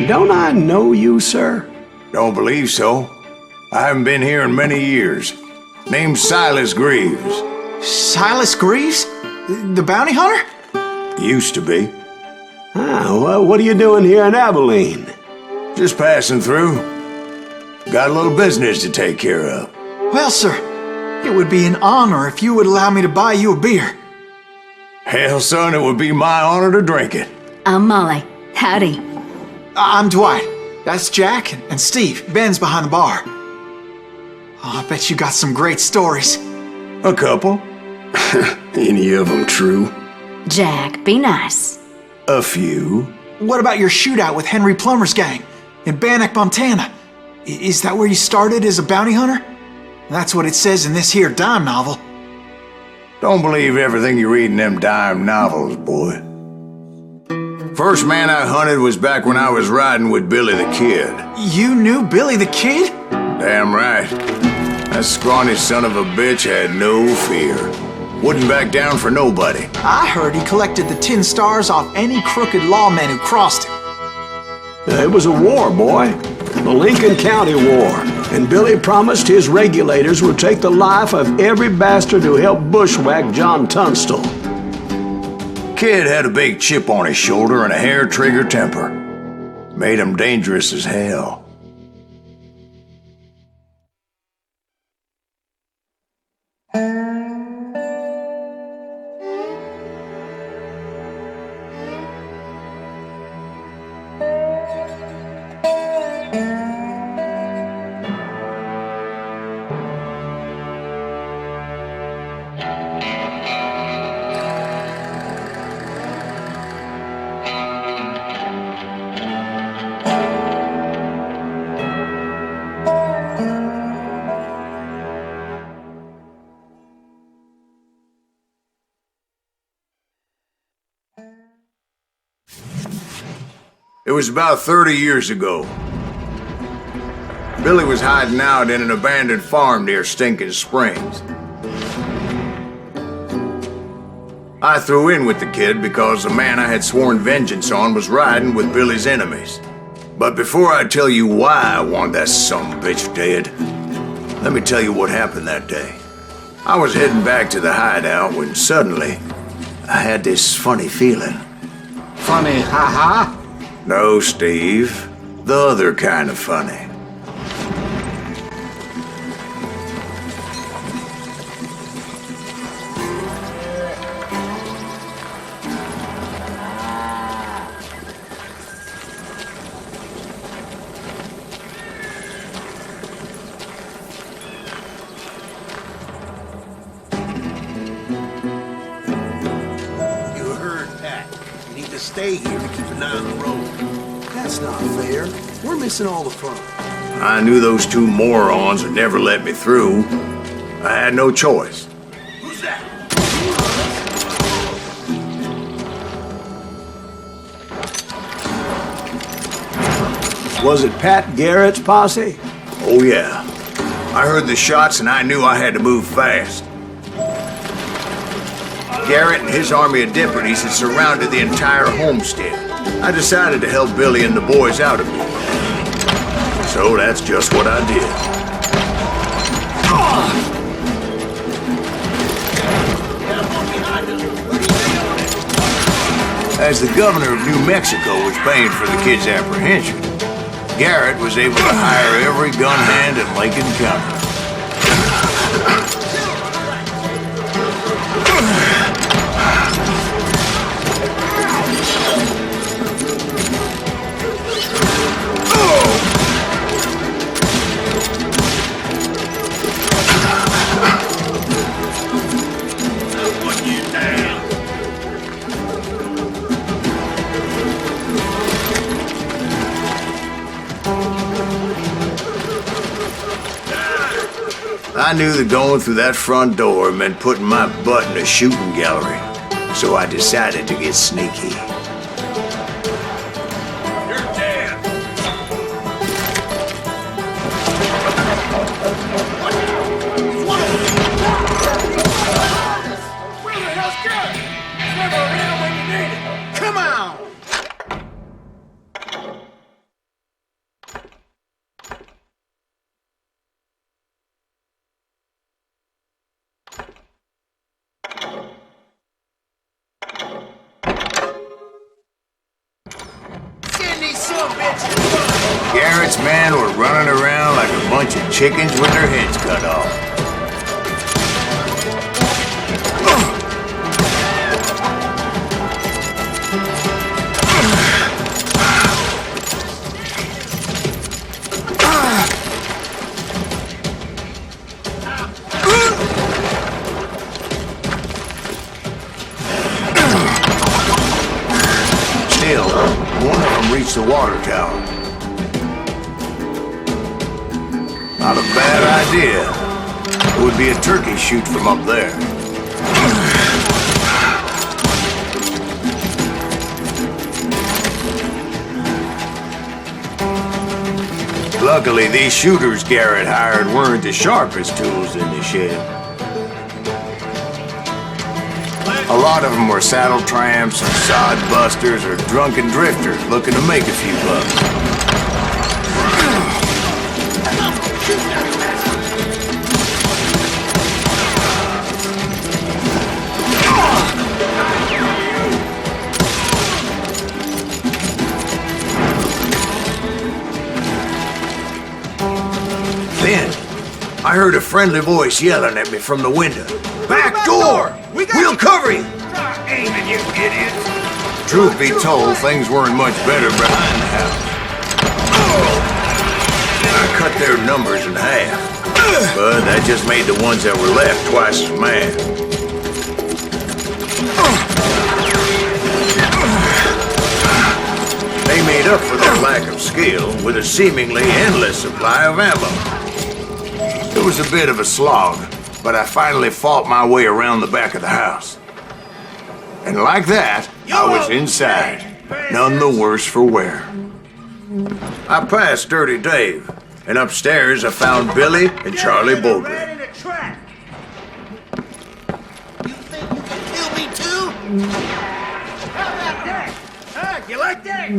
don't I know you, sir? Don't believe so. I haven't been here in many years. Name's Silas Greaves. Silas Greaves? The bounty hunter? Used to be. Well, what are you doing here in Abilene? Just passing through. Got a little business to take care of. Well, sir, it would be an honor if you would allow me to buy you a beer. Hell, son, it would be my honor to drink it. I'm Molly. Howdy. I'm Dwight. That's Jack and Steve. Ben's behind the bar. Oh, I bet you got some great stories. A couple. Any of them true? Jack, be nice. A few. What about your shootout with Henry Plummer's gang in Bannock, Montana? Is that where you started as a bounty hunter? That's what it says in this here dime novel. Don't believe everything you read in them dime novels, boy. First man I hunted was back when I was riding with Billy the Kid. You knew Billy the Kid? Damn right. That scrawny son of a bitch had no fear. Wouldn't back down for nobody. I heard he collected the 10 stars off any crooked lawman who crossed him. It was a war, boy. The Lincoln County War. And Billy promised his regulators would take the life of every bastard who helped bushwhack John Tunstall. Kid had a big chip on his shoulder and a hair-trigger temper. Made him dangerous as hell. It was about 30 years ago. Billy was hiding out in an abandoned farm near Stinking Springs. I threw in with the kid because the man I had sworn vengeance on was riding with Billy's enemies. But before I tell you why I want that sumbitch dead, let me tell you what happened that day. I was heading back to the hideout when suddenly I had this funny feeling. Funny, ha-ha? No, Steve. The other kind of funny. You heard Pat. You need to stay here to keep an eye on the road. That's not fair. We're missing all the fun. I knew those two morons would never let me through. I had no choice. Who's that? Was it Pat Garrett's posse? Oh yeah. I heard the shots and I knew I had to move fast. Garrett and his army of deputies had surrounded the entire homestead. I decided to help Billy and the boys out a bit. So that's just what I did. As the governor of New Mexico was paying for the kid's apprehension, Garrett was able to hire every gun hand in Lincoln County. I knew that going through that front door meant putting my butt in a shooting gallery, so I decided to get sneaky. Garrett's men were running around like a bunch of chickens with their heads cut off. Still, one of them reached the water tower. Not a bad idea. It would be a turkey shoot from up there. Luckily, these shooters Garrett hired weren't the sharpest tools in the shed. A lot of them were saddle tramps, or sod busters, or drunken drifters looking to make a few bucks. Then, I heard a friendly voice yelling at me from the window. Back door! We'll cover you! Aiming, you idiots! Truth be told, things weren't much better behind the house. I cut their numbers in half, but that just made the ones that were left twice as mad. They made up for their lack of skill with a seemingly endless supply of ammo. It was a bit of a slog, but I finally fought my way around the back of the house. And like that, I was inside, none the worse for wear. I passed Dirty Dave, and upstairs I found Billy and Charlie Bogey. You think you can kill me too? How about that? Huh? You like that?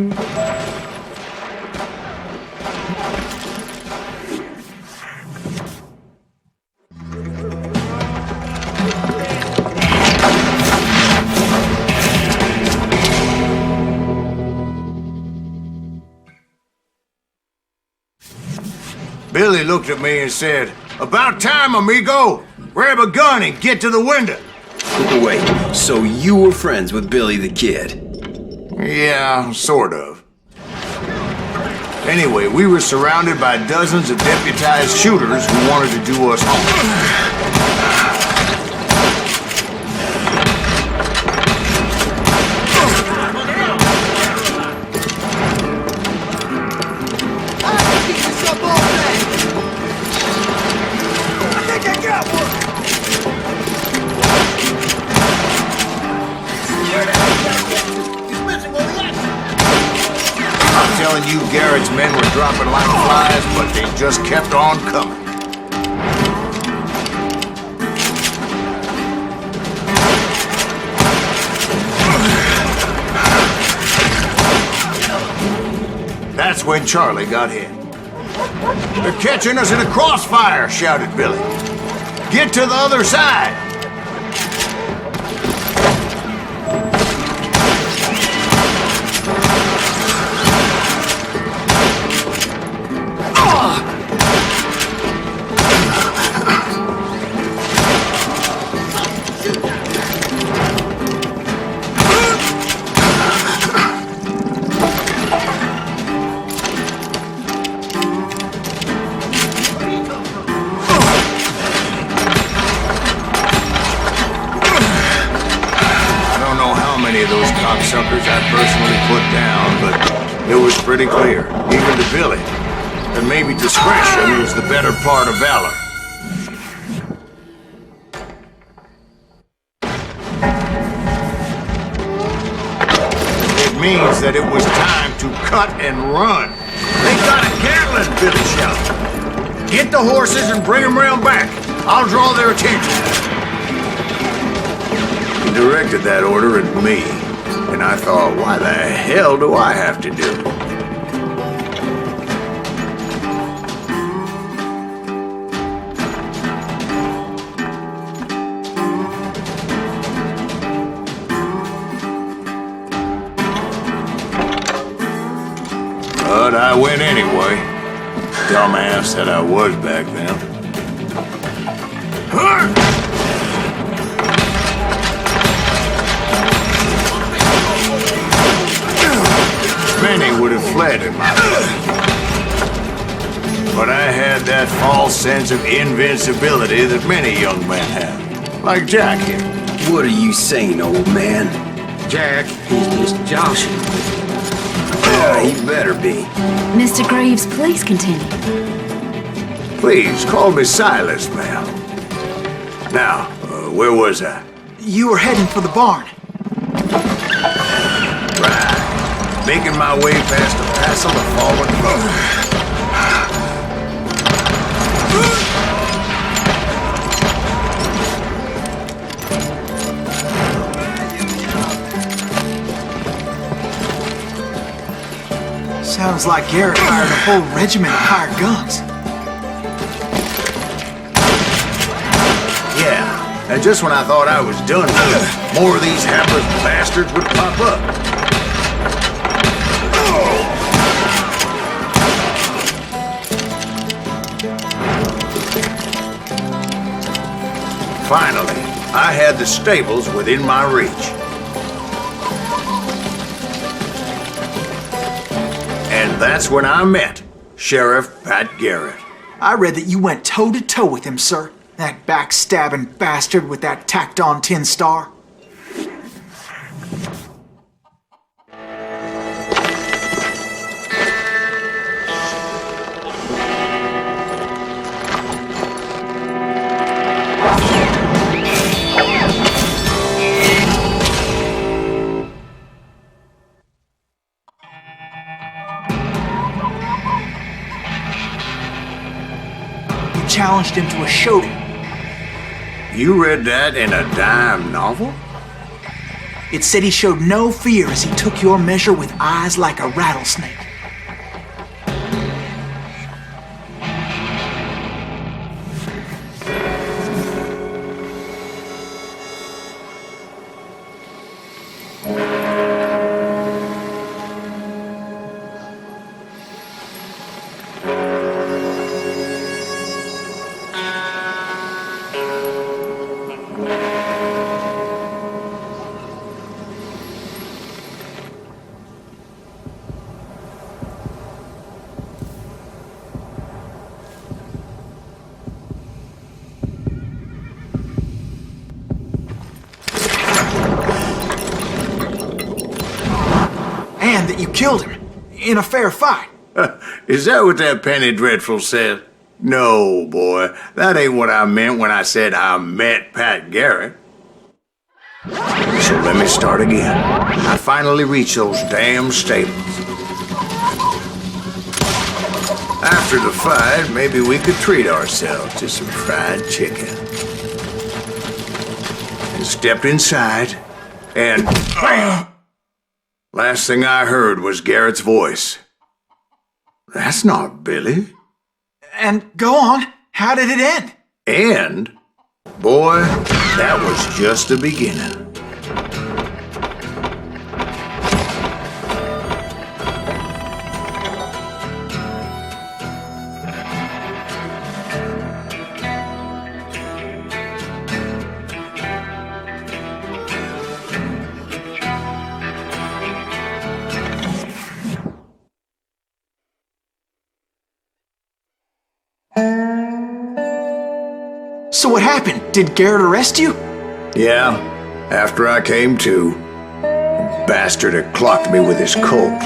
Billy looked at me and said, "About time, amigo! Grab a gun and get to the window!" Wait, so you were friends with Billy the Kid? Yeah, sort of. Anyway, we were surrounded by dozens of deputized shooters who wanted to do us harm. Telling you Garrett's men were dropping like flies, but they just kept on coming. That's when Charlie got hit. "They're catching us in a crossfire," shouted Billy. "Get to the other side!" Suckers I personally put down, but it was pretty clear, even to Billy, that maybe discretion was the better part of valor. It means that it was time to cut and run. "They got a Gatling!" Billy shouted. "Get the horses and bring them round back. I'll draw their attention." He directed that order at me. And I thought, why the hell do I have to do it? But I went anyway. Dumbass that I was back then. Many would have fled in my place. But I had that false sense of invincibility that many young men have. Like Jack here. What are you saying, old man? Jack, he's just joshing. Yeah, he better be. Mr. Greaves, please continue. Please, call me Silas, ma'am. Now, where was I? You were heading for the barn. Right. Making my way past a passel of fallen foes. Sounds like Garrett hired a whole regiment of hired guns. Yeah, and just when I thought I was done with it, more of these hapless bastards would pop up. Finally, I had the stables within my reach. And that's when I met Sheriff Pat Garrett. I read that you went toe-to-toe with him, sir. That backstabbing bastard with that tacked-on tin star. Challenged him to a showdown. You read that in a dime novel? It said he showed no fear as he took your measure with eyes like a rattlesnake. That you killed him in a fair fight. Is that what that penny dreadful said? No, boy. That ain't what I meant when I said I met Pat Garrett. So let me start again. I finally reached those damn stables. After the fight, maybe we could treat ourselves to some fried chicken. And stepped inside, and bam! Last thing I heard was Garrett's voice. That's not Billy. And go on, how did it end? And, boy, that was just the beginning. So what happened? Did Garrett arrest you? Yeah, after I came to, the bastard had clocked me with his Colt.